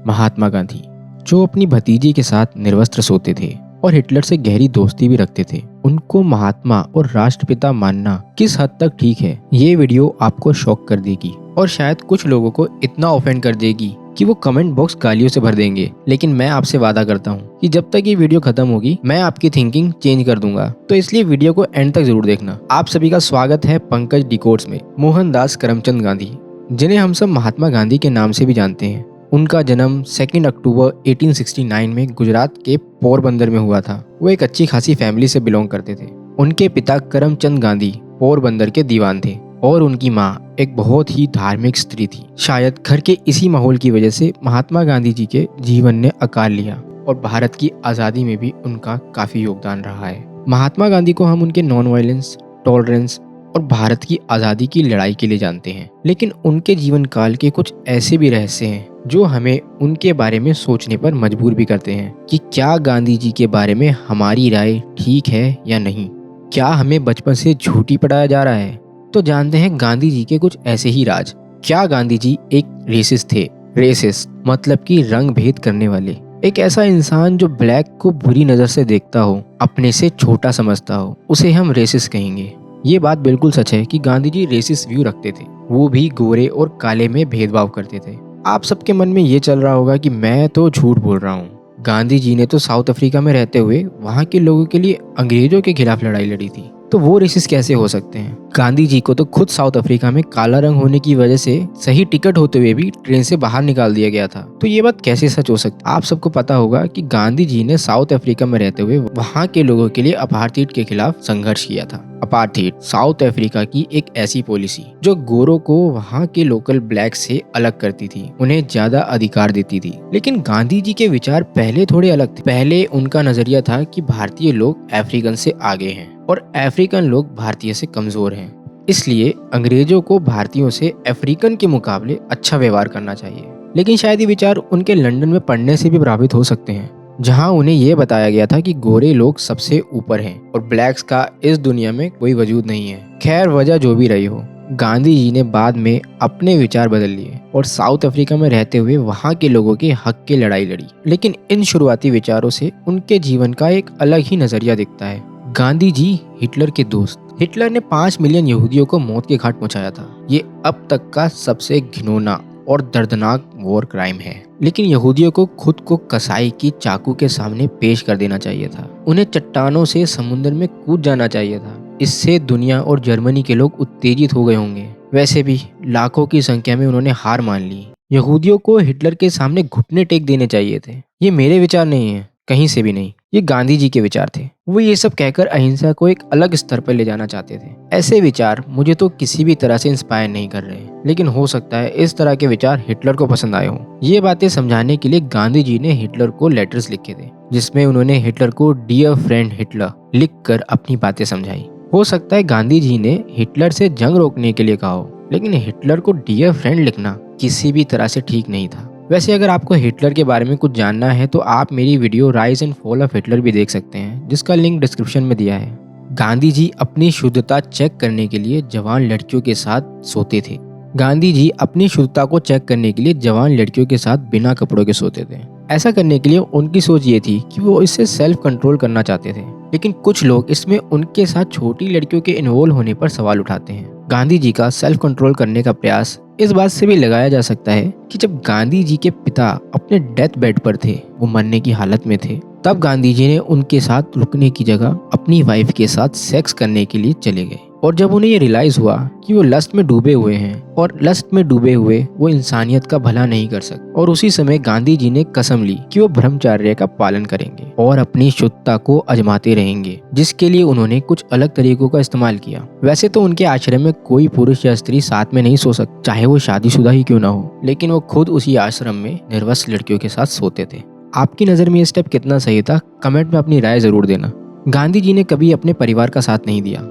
महात्मा गांधी, जो अपनी भतीजी के साथ निर्वस्त्र सोते थे और हिटलर से गहरी दोस्ती भी रखते थे, उनको महात्मा और राष्ट्रपिता मानना किस हद तक ठीक है, ये वीडियो आपको शॉक कर देगी और शायद कुछ लोगों को इतना ऑफेंड कर देगी कि वो कमेंट बॉक्स गालियों से भर देंगे। लेकिन मैं आपसे वादा करता हूँ कि जब तक ये वीडियो खत्म होगी मैं आपकी थिंकिंग चेंज कर दूंगा, तो इसलिए वीडियो को एंड तक जरूर देखना। आप सभी का स्वागत है पंकज डिकोड्स में। मोहनदास करमचंद गांधी, जिन्हें हम सब महात्मा गांधी के नाम से भी जानते हैं, उनका जन्म 2 अक्टूबर 1869 में गुजरात के पोरबंदर में हुआ था। वो एक अच्छी खासी फैमिली से बिलोंग करते थे। उनके पिता करमचंद गांधी पोरबंदर के दीवान थे और उनकी माँ एक बहुत ही धार्मिक स्त्री थी। शायद घर के इसी माहौल की वजह से महात्मा गांधी जी के जीवन ने आकार लिया और भारत की आज़ादी में भी उनका काफ़ी योगदान रहा है। महात्मा गांधी को हम उनके नॉन वायलेंस, टॉलरेंस और भारत की आज़ादी की लड़ाई के लिए जानते हैं, लेकिन उनके जीवन काल के कुछ ऐसे भी रहस्य हैं जो हमें उनके बारे में सोचने पर मजबूर भी करते हैं कि क्या गांधी जी के बारे में हमारी राय ठीक है या नहीं। क्या हमें बचपन से झूठी पढ़ाया जा रहा है? तो जानते हैं गांधी जी के कुछ ऐसे ही राज। क्या गांधी जी एक रेसिस्ट थे? रेसिस्ट मतलब कि रंग भेद करने वाले, एक ऐसा इंसान जो ब्लैक को बुरी नजर से देखता हो, अपने से छोटा समझता हो, उसे हम रेसिस्ट कहेंगे। ये बात बिल्कुल सच है कि गांधी जी रेसिस्ट व्यू रखते थे। वो भी गोरे और काले में भेदभाव करते थे। आप सबके मन में ये चल रहा होगा कि मैं तो झूठ बोल रहा हूँ, गांधी जी ने तो साउथ अफ्रीका में रहते हुए वहाँ के लोगों के लिए अंग्रेजों के खिलाफ लड़ाई लड़ी थी, तो वो रेसिस्ट कैसे हो सकते हैं? गांधी जी को तो खुद साउथ अफ्रीका में काला रंग होने की वजह से सही टिकट होते हुए भी ट्रेन से बाहर निकाल दिया गया था, तो ये बात कैसे सच हो सकती? आप सबको पता होगा कि गांधी जी ने साउथ अफ्रीका में रहते हुए वहाँ के लोगों के लिए अपार्थाइड के खिलाफ संघर्ष किया था। अपार्थाइड साउथ अफ्रीका की एक ऐसी पॉलिसी जो गोरों को वहाँ के लोकल ब्लैक से अलग करती थी, उन्हें ज्यादा अधिकार देती थी। लेकिन गांधी जी के विचार पहले थोड़े अलग थे। पहले उनका नजरिया था कि भारतीय लोग अफ्रीकन से आगे हैं और अफ्रीकन लोग भारतीय से कमजोर हैं, इसलिए अंग्रेजों को भारतीयों से अफ्रीकन के मुकाबले अच्छा व्यवहार करना चाहिए। लेकिन शायद ये विचार उनके लंदन में पढ़ने से भी प्रभावित हो सकते हैं, जहां उन्हें यह बताया गया था कि गोरे लोग सबसे ऊपर हैं और ब्लैक्स का इस दुनिया में कोई वजूद नहीं है। खैर, वजह जो भी रही हो, गांधी जी ने बाद में अपने विचार बदल लिए और साउथ अफ्रीका में रहते हुए वहाँ के लोगों के हक की लड़ाई लड़ी। लेकिन इन शुरुआती विचारों से उनके जीवन का एक अलग ही नजरिया दिखता है। गांधी जी हिटलर के दोस्त। हिटलर ने 5 मिलियन यहूदियों को मौत के घाट पहुंचाया था। ये अब तक का सबसे घिनौना और दर्दनाक वॉर क्राइम है। लेकिन यहूदियों को खुद को कसाई की चाकू के सामने पेश कर देना चाहिए था। उन्हें चट्टानों से समुद्र में कूद जाना चाहिए था। इससे दुनिया और जर्मनी के लोग उत्तेजित हो गए होंगे। वैसे भी लाखों की संख्या में उन्होंने हार मान ली। यहूदियों को हिटलर के सामने घुटने टेक देने चाहिए थे। ये मेरे विचार नहीं है, कहीं से भी नहीं, ये गांधी जी के विचार थे। वो ये सब कहकर अहिंसा को एक अलग स्तर पर ले जाना चाहते थे। ऐसे विचार मुझे तो किसी भी तरह से इंस्पायर नहीं कर रहे, लेकिन हो सकता है इस तरह के विचार हिटलर को पसंद आए हों। ये बातें समझाने के लिए गांधी जी ने हिटलर को लेटर्स लिखे थे, जिसमें उन्होंने हिटलर को डियर फ्रेंड हिटलर लिखकर अपनी बातें समझाई। हो सकता है गांधी जी ने हिटलर से जंग रोकने के लिए कहा हो, लेकिन हिटलर को डियर फ्रेंड लिखना किसी भी तरह से ठीक नहीं था। वैसे अगर आपको हिटलर के बारे में कुछ जानना है तो आप मेरी video rise and fall of Hitler भी देख सकते हैं, जिसका लिंक डिस्क्रिप्शन में दिया है। गांधी जी अपनी शुद्धता चेक करने के लिए जवान लड़कियों के साथ सोते थे। गांधी जी अपनी शुद्धता को चेक करने के लिए जवान लड़कियों के साथ बिना कपड़ों के सोते थे। ऐसा करने के लिए उनकी सोच ये थी कि वो इससे सेल्फ कंट्रोल करना चाहते थे। लेकिन कुछ लोग इसमें उनके साथ छोटी लड़कियों के इन्वॉल्व होने पर सवाल उठाते हैं। गांधी जी का सेल्फ कंट्रोल करने का प्रयास इस बात से भी लगाया जा सकता है कि जब गांधी जी के पिता अपने डेथ बेड पर थे, वो मरने की हालत में थे, तब गांधी जी ने उनके साथ रुकने की जगह अपनी वाइफ के साथ सेक्स करने के लिए चले गए। और जब उन्हें ये रियलाइज हुआ कि वो लस्ट में डूबे हुए हैं और लस्ट में डूबे हुए वो इंसानियत का भला नहीं कर सकते, और उसी समय गांधी जी ने कसम ली कि वो ब्रह्मचर्य का पालन करेंगे और अपनी शुद्धता को आजमाते रहेंगे, जिसके लिए उन्होंने कुछ अलग तरीकों का इस्तेमाल किया। वैसे तो उनके आश्रम में कोई पुरुष या स्त्री साथ में नहीं सो सकता, चाहे वो शादीशुदा ही क्यों ना हो, लेकिन वो खुद उसी आश्रम में निर्वस्त्र लड़कियों के साथ सोते थे। आपकी नज़र में ये स्टेप कितना सही था? कमेंट में अपनी राय जरूर देना। गांधी जी ने कभी अपने परिवार का साथ नहीं दिया।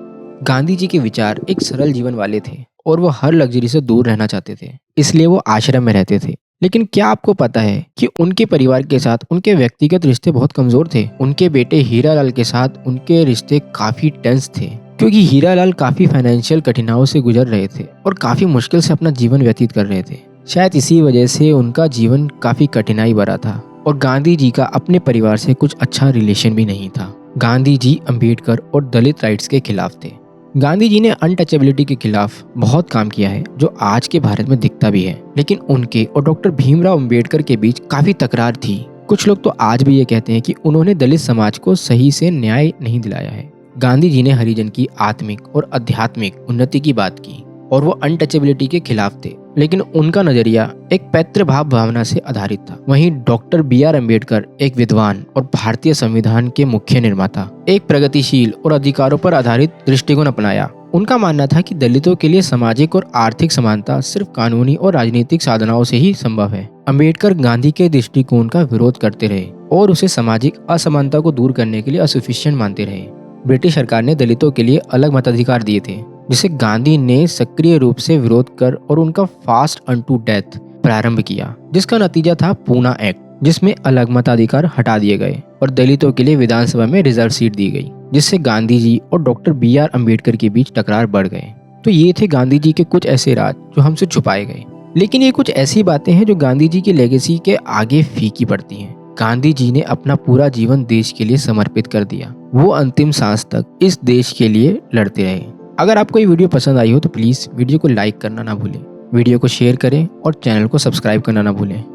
गांधी जी के विचार एक सरल जीवन वाले थे और वो हर लग्जरी से दूर रहना चाहते थे, इसलिए वो आश्रम में रहते थे। लेकिन क्या आपको पता है कि उनके परिवार के साथ उनके व्यक्तिगत रिश्ते बहुत कमजोर थे? उनके बेटे हीरालाल के साथ उनके रिश्ते काफी टेंस थे, क्योंकि हीरालाल काफी फाइनेंशियल कठिनाइयों से गुजर रहे थे और काफी मुश्किल से अपना जीवन व्यतीत कर रहे थे। शायद इसी वजह से उनका जीवन काफी कठिनाई भरा था और गांधी जी का अपने परिवार से कुछ अच्छा रिलेशन भी नहीं था। गांधी जी अंबेडकर और दलित राइट्स के खिलाफ थे। गांधी जी ने अनटचेबिलिटी के खिलाफ बहुत काम किया है, जो आज के भारत में दिखता भी है। लेकिन उनके और डॉक्टर भीमराव अंबेडकर के बीच काफी तकरार थी। कुछ लोग तो आज भी ये कहते हैं कि उन्होंने दलित समाज को सही से न्याय नहीं दिलाया है। गांधी जी ने हरिजन की आत्मिक और आध्यात्मिक उन्नति की बात की और वो अनटचेबिलिटी के खिलाफ थे, लेकिन उनका नजरिया एक पैतृभाव भावना से आधारित था। वहीं डॉक्टर बी.आर. अम्बेडकर एक विद्वान और भारतीय संविधान के मुख्य निर्माता, एक प्रगतिशील और अधिकारों पर आधारित दृष्टिकोण अपनाया। उनका मानना था कि दलितों के लिए सामाजिक और आर्थिक समानता सिर्फ कानूनी और राजनीतिक साधनाओं से ही संभव है। अम्बेडकर गांधी के दृष्टिकोण का विरोध करते रहे और उसे सामाजिक असमानता को दूर करने के लिए असफिशिएंट मानते रहे। ब्रिटिश सरकार ने दलितों के लिए अलग मताधिकार दिए थे, जिसे गांधी ने सक्रिय रूप से विरोध कर और उनका फास्ट अनटू डेथ प्रारंभ किया, जिसका नतीजा था पूना एक्ट, जिसमें अलग मताधिकार हटा दिए गए और दलितों के लिए विधानसभा में रिजर्व सीट दी गई, जिससे गांधी जी और डॉक्टर बी.आर. अम्बेडकर के बीच टकरार बढ़ गए। तो ये थे गांधी जी के कुछ ऐसे राज जो हमसे छुपाए गए। लेकिन ये कुछ ऐसी बातें हैं जो गांधी जी की लेगेसी के आगे फीकी पड़ती हैं। गांधी जी ने अपना पूरा जीवन देश के लिए समर्पित कर दिया। वो अंतिम सांस तक इस देश के लिए लड़ते रहे। अगर आपको ये वीडियो पसंद आई हो तो प्लीज़ वीडियो को लाइक करना ना भूलें, वीडियो को शेयर करें और चैनल को सब्सक्राइब करना ना भूलें।